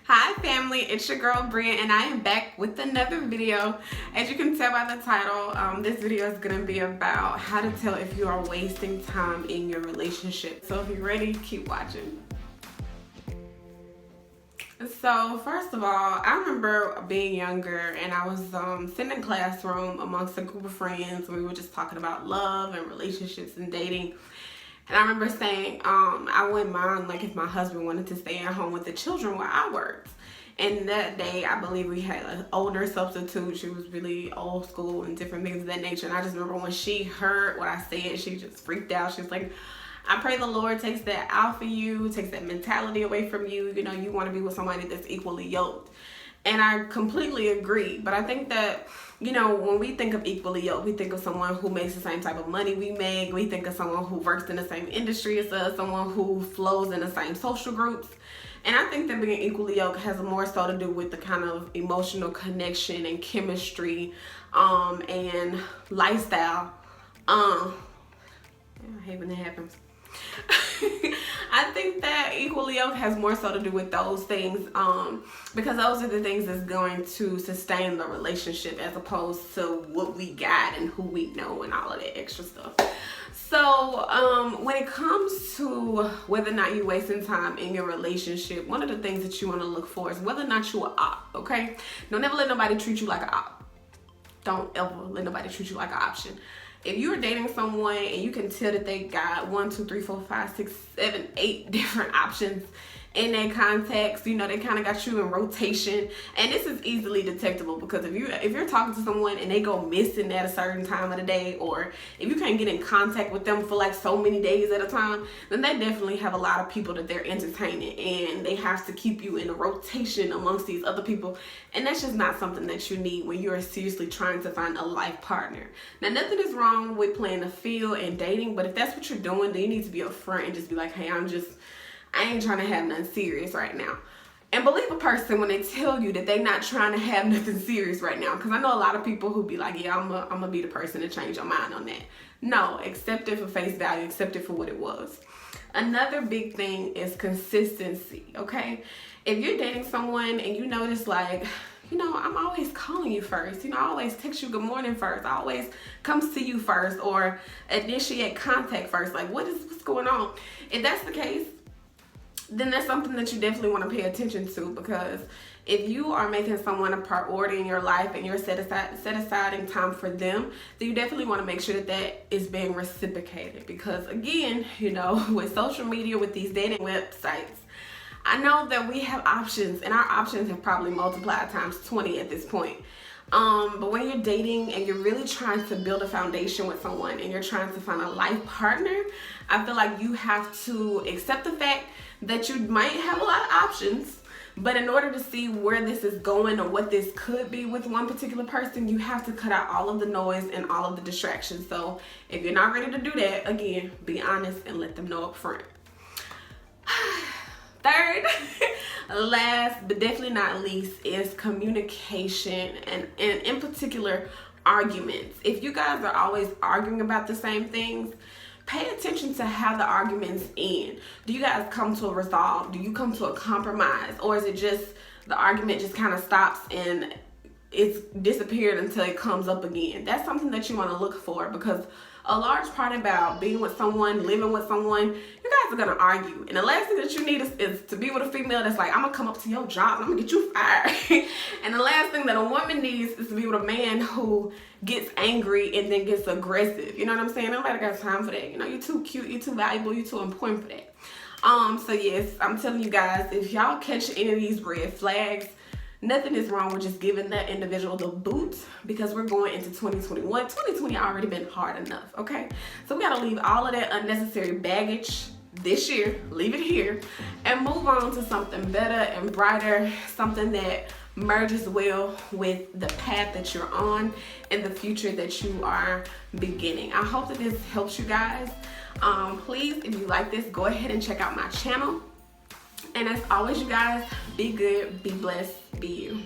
Hi family, it's your girl Bria and I am back with another video. As you can tell by the title, this video is going to be about how to tell if you are wasting time in your relationship. So if you're ready, keep watching. So first of all, I remember being younger and I was sitting in a classroom amongst a group of friends. We were just talking about love and relationships and dating. And I remember saying, I wouldn't mind like if my husband wanted to stay at home with the children while I worked. And that day, I believe we had an older substitute. She was really old school and different things of that nature. And I just remember when she heard what I said, she just freaked out. She was like, I pray the Lord takes that out for you, takes that mentality away from you. You know, you want to be with somebody that's equally yoked. And I completely agree. But I think that, you know, when we think of equally yoked, we think of someone who makes the same type of money we make. We think of someone who works in the same industry as us, someone who flows in the same social groups. And I think that being equally yoked has more so to do with the kind of emotional connection and chemistry and lifestyle. I hate when that happens. I think that equally yoked has more so to do with those things because those are the things that's going to sustain the relationship as opposed to what we got and who we know and all of that extra stuff. So when it comes to whether or not you're wasting time in your relationship, one of the things that you want to look for is whether or not you're an op, okay? Don't ever let nobody treat you like an op. Don't ever let nobody treat you like an option. If you're dating someone and you can tell that they got 1, 2, 3, 4, 5, 6, 7, 8 different options in their contacts, you know, they kind of got you in rotation. And this is easily detectable because if you're talking to someone and they go missing at a certain time of the day, or if you can't get in contact with them for like so many days at a time, then they definitely have a lot of people that they're entertaining and they have to keep you in a rotation amongst these other people. And that's just not something that you need when you're seriously trying to find a life partner. Now, nothing is wrong with playing the field and dating, but if that's what you're doing, then you need to be upfront and just be like, hey, I ain't trying to have nothing serious right now. And believe a person when they tell you that they're not trying to have nothing serious right now. Because I know a lot of people who be like, yeah, I'm gonna be the person to change your mind on that. No, accept it for face value. Accept it for what it was. Another big thing is consistency, okay? If you're dating someone and you notice like, you know, I'm always calling you first. You know, I always text you good morning first. I always come see you first or initiate contact first. Like, what's going on? If that's the case, then that's something that you definitely want to pay attention to, because if you are making someone a priority in your life and you're set aside time for them, then you definitely want to make sure that that is being reciprocated. Because again, you know, with social media, with these dating websites, I know that we have options and our options have probably multiplied times 20 at this point. But when you're dating and you're really trying to build a foundation with someone and you're trying to find a life partner, I feel like you have to accept the fact that you might have a lot of options, but in order to see where this is going or what this could be with one particular person, you have to cut out all of the noise and all of the distractions. So if you're not ready to do that, again, be honest and let them know up front. Third, last but definitely not least, is communication and in particular arguments. If you guys are always arguing about the same things, pay attention to how the arguments end. Do you guys come to a resolve? Do you come to a compromise? Or is it just the argument just kind of stops and it's disappeared until it comes up again? That's something that you want to look for, because a large part about being with someone, living with someone, you guys are going to argue. And the last thing that you need is to be with a female that's like, I'm going to come up to your job and I'm going to get you fired. And the last thing that a woman needs is to be with a man who gets angry and then gets aggressive. You know what I'm saying? Nobody got time for that. You know, you're too cute, you're too valuable, you're too important for that. So yes, I'm telling you guys, if y'all catch any of these red flags, nothing is wrong with just giving that individual the boot, because we're going into 2021. 2020 already been hard enough, okay? So we gotta leave all of that unnecessary baggage this year, leave it here, and move on to something better and brighter, something that merges well with the path that you're on and the future that you are beginning. I hope that this helps you guys. Please, if you like this, go ahead and check out my channel. And as always, you guys, be good, be blessed, be you.